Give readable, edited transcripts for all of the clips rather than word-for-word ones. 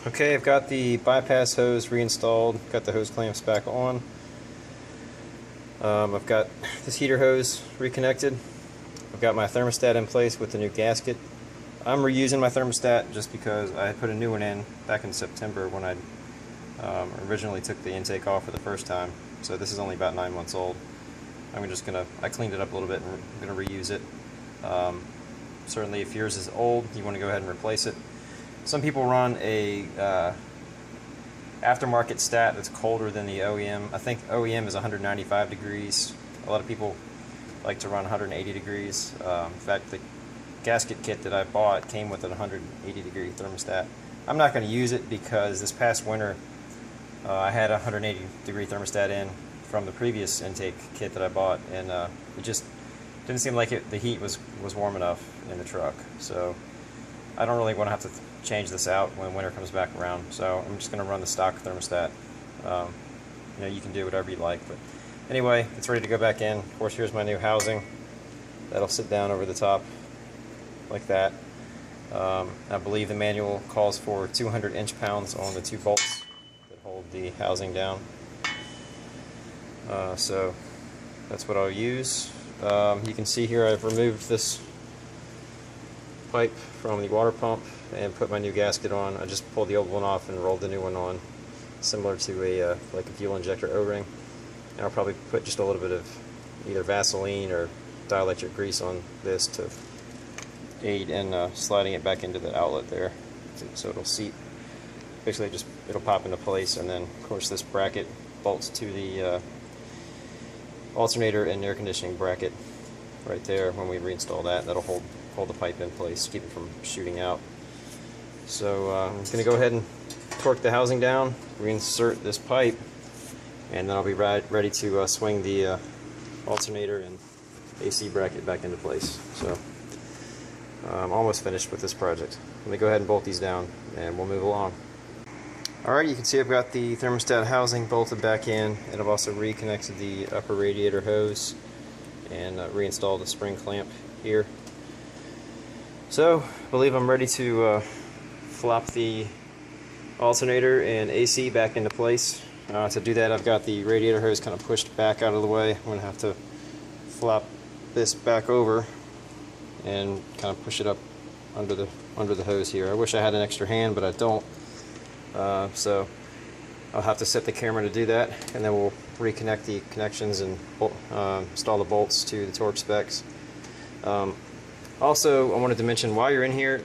Okay, I've got the bypass hose reinstalled, got the hose clamps back on. I've got this heater hose reconnected. I've got my thermostat in place with the new gasket. I'm reusing my thermostat just because I put a new one in back in September when I originally took the intake off for the first time. So this is only about 9 months old. I cleaned it up a little bit and I'm going to reuse it. Certainly if yours is old, you want to go ahead and replace it. Some people run a aftermarket stat that's colder than the OEM. I think OEM is 195 degrees. A lot of people like to run 180 degrees. In fact, the gasket kit that I bought came with a 180 degree thermostat. I'm not going to use it because this past winter I had a 180 degree thermostat in from the previous intake kit that I bought, and it just didn't seem like the heat was warm enough in the truck. So I don't really want to have to change this out when winter comes back around. So I'm just going to run the stock thermostat. You can do whatever you like, but anyway, it's ready to go back in. Of course, here's my new housing. That'll sit down over the top like that. I believe the manual calls for 200 inch-pounds on the 2 bolts that hold the housing down. So that's what I'll use. You can see here I've removed this pipe from the water pump and put my new gasket on. I just pulled the old one off and rolled the new one on, similar to a fuel injector O-ring. And I'll probably put just a little bit of either Vaseline or dielectric grease on this to aid in sliding it back into the outlet there, so it'll seat. Basically, it'll pop into place, and then of course this bracket bolts to the alternator and air conditioning bracket right there. When we reinstall that, that'll hold the pipe in place, keep it from shooting out. So I'm going to go ahead and torque the housing down, reinsert this pipe, and then I'll be ready to swing the alternator and AC bracket back into place. So I'm almost finished with this project. Let me go ahead and bolt these down and we'll move along. Alright, you can see I've got the thermostat housing bolted back in, and I've also reconnected the upper radiator hose and reinstalled the spring clamp here. So I believe I'm ready to flop the alternator and AC back into place. To do that, I've got the radiator hose kind of pushed back out of the way. I'm going to have to flop this back over and kind of push it up under the hose here. I wish I had an extra hand, but I don't. So I'll have to set the camera to do that, and then we'll reconnect the connections and install the bolts to the torque specs. Also, I wanted to mention, while you're in here,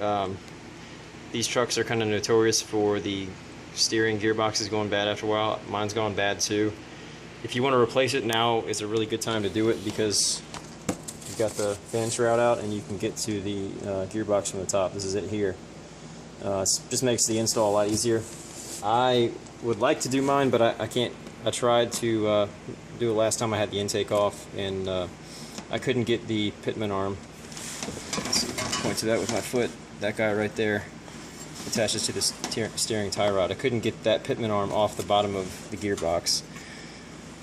these trucks are kind of notorious for the steering gearboxes going bad after a while. Mine's gone bad too. If you want to replace it, now is a really good time to do it, because you've got the fan shroud out and you can get to the gearbox from the top. This is it here. Just makes the install a lot easier. I would like to do mine, but I can't. I tried to do it last time I had the intake off, and I couldn't get the pitman arm. Let's see, point to that with my foot. That guy right there attaches to the steering tie rod. I couldn't get that pitman arm off the bottom of the gearbox.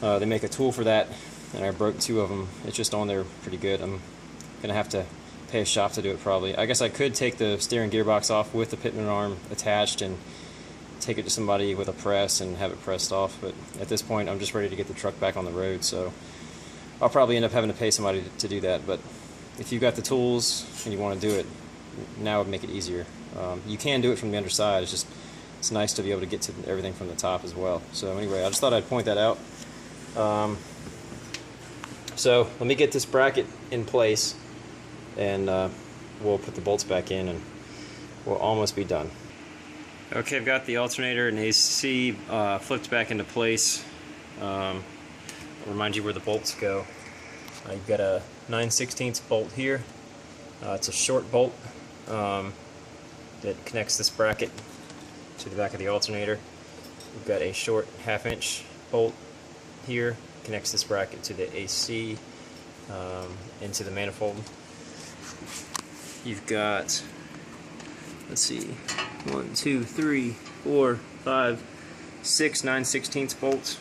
They make a tool for that, and I broke 2 of them. It's just on there pretty good. I'm gonna have to pay a shop to do it probably. I guess I could take the steering gearbox off with the pitman arm attached and take it to somebody with a press and have it pressed off, but at this point I'm just ready to get the truck back on the road, so I'll probably end up having to pay somebody to do that. But if you've got the tools and you want to do it, now would make it easier. You can do it from the underside. It's nice to be able to get to everything from the top as well. So anyway, I just thought I'd point that out. So let me get this bracket in place, and we'll put the bolts back in and we'll almost be done. Okay, I've got the alternator and AC flipped back into place. I'll remind you where the bolts go. You've got a 9/16 bolt here. It's a short bolt that connects this bracket to the back of the alternator. We've got a short 1/2 inch bolt here, connects this bracket to the AC into the manifold. You've got, let's see, 1, 2, 3, 4, 5, 6 9/16 bolts.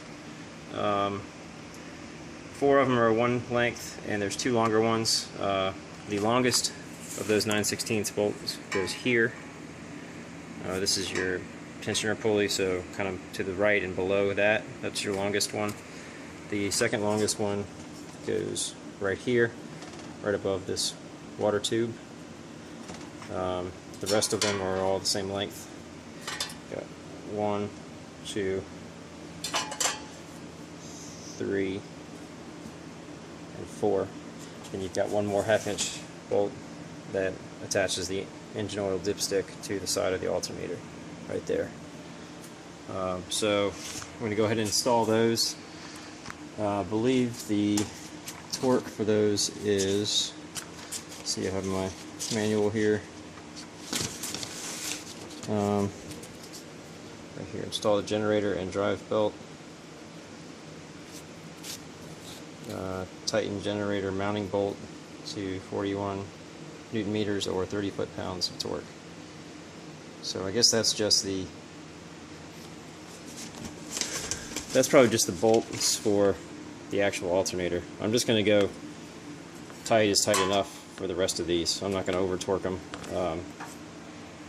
4 of them are 1 length, and there's 2 longer ones. The longest of those 9/16 bolts goes here. This is your tensioner pulley, so kind of to the right and below that. That's your longest one. The second longest one goes right here, right above this water tube. The rest of them are all the same length. Got 1, 2, 3, and 4. And you've got one more 1/2 inch bolt that attaches the engine oil dipstick to the side of the alternator right there. So I'm going to go ahead and install those. I believe the torque for those is, let's see, I have my manual here. Right here, install the generator and drive belt. Tighten generator mounting bolt to 41 Newton meters or 30 foot-pounds of torque. So I guess that's just that's probably just the bolts for the actual alternator. I'm just going to go tight enough for the rest of these. I'm not going to over torque them.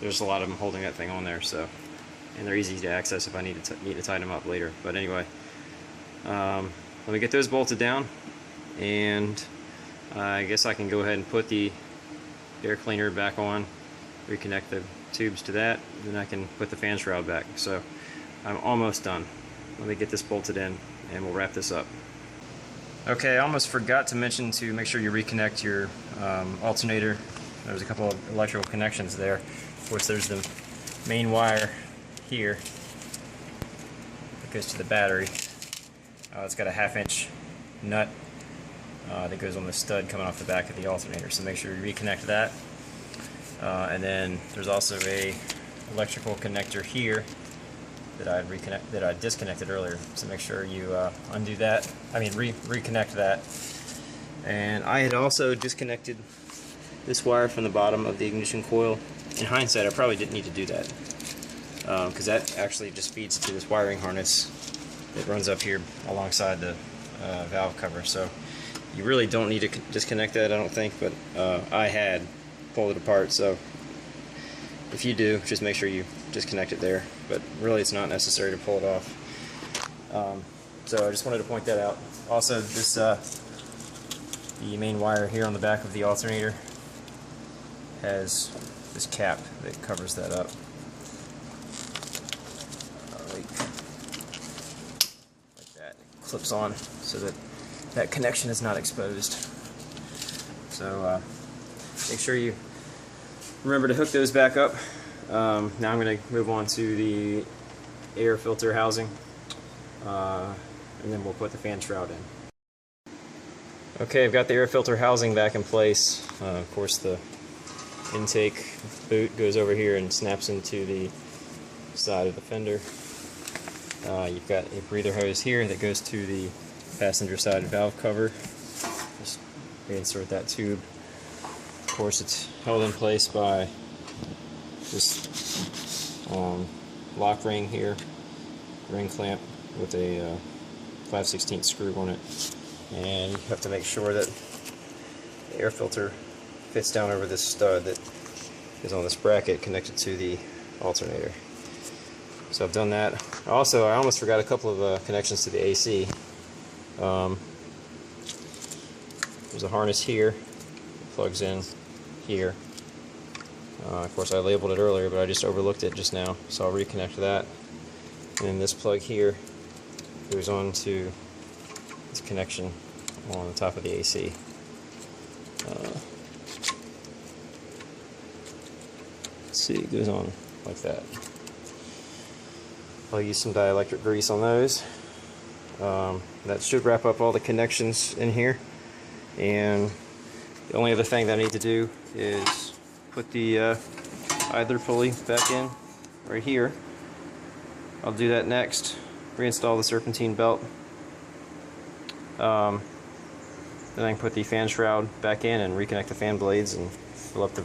There's a lot of them holding that thing on there, so, and they're easy to access if I need to tighten them up later. But anyway, let me get those bolted down, and I guess I can go ahead and put the air cleaner back on, reconnect the tubes to that, then I can put the fan shroud back. So I'm almost done. Let me get this bolted in and we'll wrap this up. Okay, I almost forgot to mention to make sure you reconnect your alternator. There's a couple of electrical connections there. Of course, there's the main wire here that goes to the battery. It's got a 1/2 inch nut that goes on the stud coming off the back of the alternator, so make sure you reconnect that. And then there's also a electrical connector here that I disconnected earlier, so make sure you undo that. Reconnect that. And I had also disconnected this wire from the bottom of the ignition coil. In hindsight, I probably didn't need to do that, because that actually just feeds to this wiring harness that runs up here alongside the valve cover. So you really don't need to disconnect that, I don't think, but I had pulled it apart, so if you do, just make sure you disconnect it there, but really it's not necessary to pull it off. So I just wanted to point that out. Also, this the main wire here on the back of the alternator has this cap that covers that up. Like that. It clips on so that that connection is not exposed. So make sure you remember to hook those back up. Now I'm going to move on to the air filter housing, and then we'll put the fan shroud in. Okay, I've got the air filter housing back in place. Of course, the intake boot goes over here and snaps into the side of the fender. You've got a breather hose here that goes to the passenger side valve cover. Just reinsert that tube. Of course, it's held in place by this lock ring here, ring clamp with a 5/16 screw on it, and you have to make sure that the air filter fits down over this stud that is on this bracket connected to the alternator. So I've done that. Also, I almost forgot a couple of connections to the AC. There's a harness here, it plugs in here. Of course, I labeled it earlier, but I just overlooked it just now, so I'll reconnect that. And then this plug here goes on to this connection on the top of the AC. Let's see, it goes on like that. I'll use some dielectric grease on those. That should wrap up all the connections in here. And the only other thing that I need to do is put the idler pulley back in right here. I'll do that next. Reinstall the serpentine belt. Then I can put the fan shroud back in and reconnect the fan blades and fill up the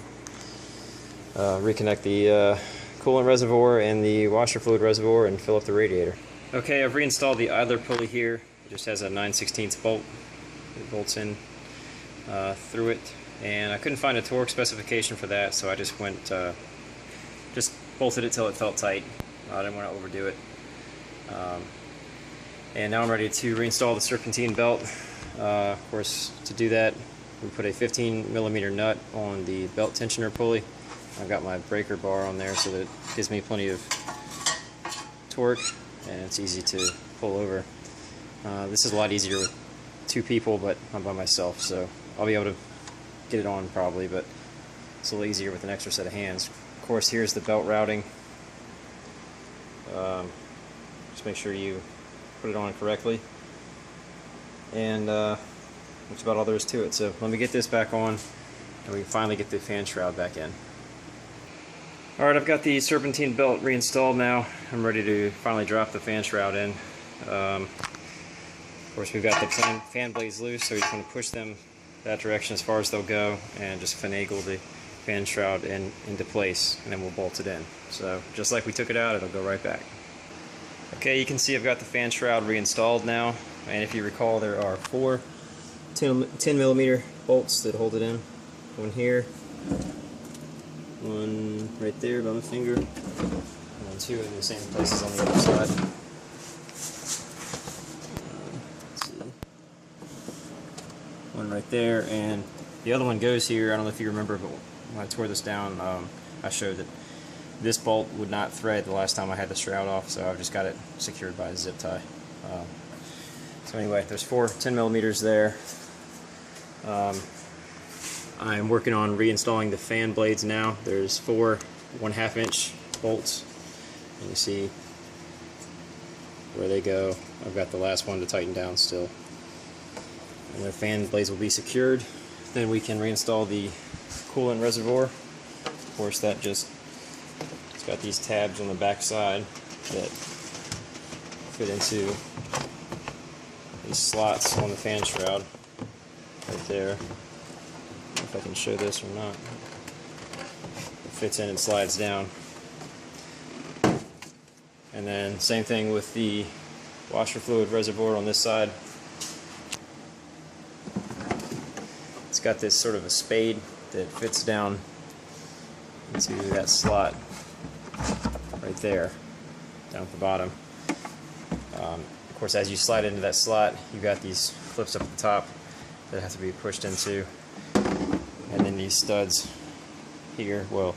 reconnect the coolant reservoir and the washer fluid reservoir and fill up the radiator. Okay, I've reinstalled the idler pulley here. It just has a 9/16 bolt. It bolts in through it, and I couldn't find a torque specification for that, so I just went just bolted it till it felt tight, I didn't want to overdo it. And now I'm ready to reinstall the serpentine belt. Of course, to do that, we put a 15mm nut on the belt tensioner pulley. I've got my breaker bar on there so that it gives me plenty of torque and it's easy to pull over. This is a lot easier with two people, but I'm by myself, so I'll be able to get it on probably, but it's a little easier with an extra set of hands. Of course, here's the belt routing. Just make sure you put it on correctly, and that's about all there is to it. So let me get this back on and we can finally get the fan shroud back in. Alright, I've got the serpentine belt reinstalled now. I'm ready to finally drop the fan shroud in. Of course, we've got the fan blades loose, so you just want to push them that direction as far as they'll go and just finagle the fan shroud into place, and then we'll bolt it in. So just like we took it out, it'll go right back. Okay, you can see I've got the fan shroud reinstalled now, and if you recall, there are 4 10mm bolts that hold it in. One here, one right there by my finger, and then 2 in the same places on the other side. Let's see. One right there, and the other one goes here. I don't know if you remember, but when I tore this down, I showed that this bolt would not thread the last time I had the shroud off, so I've just got it secured by a zip tie. So anyway, there's 4 10mm there. I'm working on reinstalling the fan blades now. There's 4 1/2 inch bolts, and you see where they go. I've got the last one to tighten down still. And the fan blades will be secured. Then we can reinstall the coolant reservoir. Of course, that just, it's got these tabs on the back side that fit into these slots on the fan shroud right there. I don't know if I can show this or not. It fits in and slides down. And then same thing with the washer fluid reservoir on this side. It's got this sort of a spade that fits down into that slot right there, down at the bottom. Of course, as you slide into that slot, you've got these clips up at the top that have to be pushed into, and then these studs here will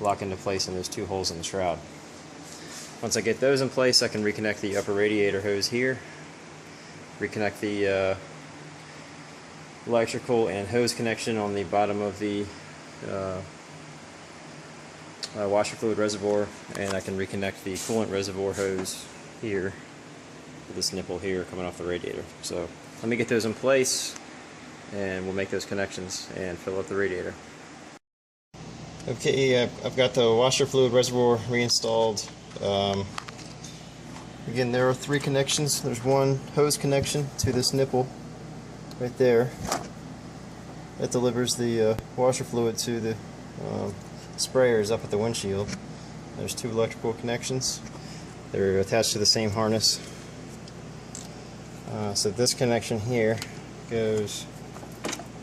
lock into place in those 2 holes in the shroud. Once I get those in place, I can reconnect the upper radiator hose here, reconnect the electrical and hose connection on the bottom of the washer fluid reservoir, and I can reconnect the coolant reservoir hose here with this nipple here coming off the radiator. So let me get those in place and we'll make those connections and fill up the radiator. Okay, I've got the washer fluid reservoir reinstalled. Again, there are 3 connections. There's one hose connection to this nipple right there that delivers the washer fluid to the sprayers up at the windshield. There's 2 electrical connections. They're attached to the same harness. So this connection here goes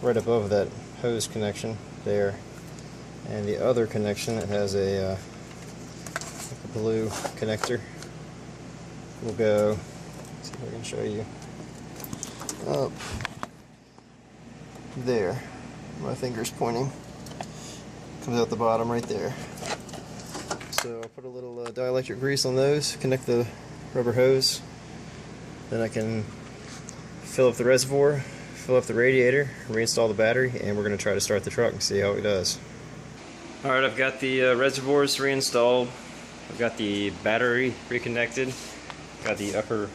right above that hose connection there, and the other connection that has a blue connector will go, let's see if I can show you, up there. My finger's pointing. Comes out the bottom right there. So I'll put a little dielectric grease on those, connect the rubber hose, then I can fill up the reservoir, fill up the radiator, reinstall the battery, and we're going to try to start the truck and see how it does. Alright, I've got the reservoirs reinstalled. I've got the battery reconnected. Got the upper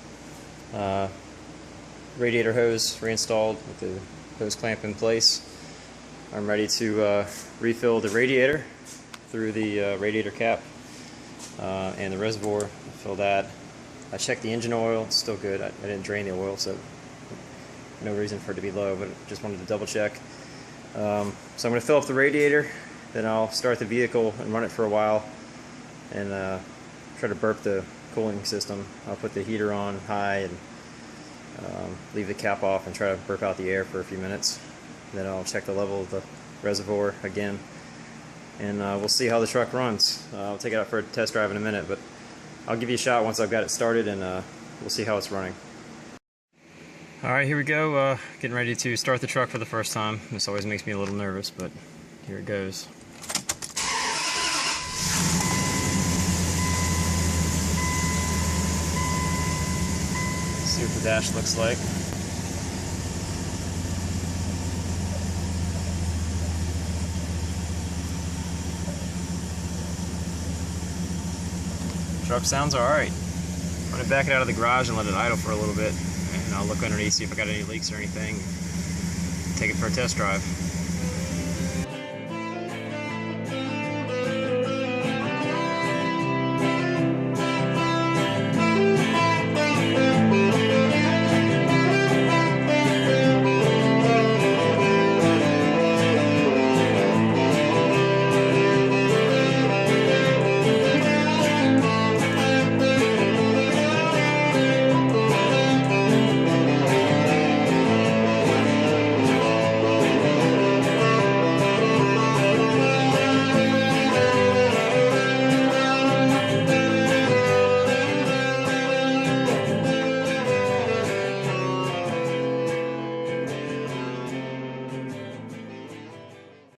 radiator hose reinstalled with the hose clamp in place. I'm ready to refill the radiator through the radiator cap and the reservoir. Fill that. I checked the engine oil, it's still good. I didn't drain the oil, so no reason for it to be low, but just wanted to double check. So I'm going to fill up the radiator, then I'll start the vehicle and run it for a while and try to burp the cooling system. I'll put the heater on high and leave the cap off and try to burp out the air for a few minutes. Then I'll check the level of the reservoir again, and we'll see how the truck runs. I'll take it out for a test drive in a minute, but I'll give you a shot once I've got it started, and we'll see how it's running. Alright, here we go, getting ready to start the truck for the first time. This always makes me a little nervous, but here it goes. See what the dash looks like. Truck sounds alright. I'm going to back it out of the garage and let it idle for a little bit, and I'll look underneath, see if I got any leaks or anything. Take it for a test drive.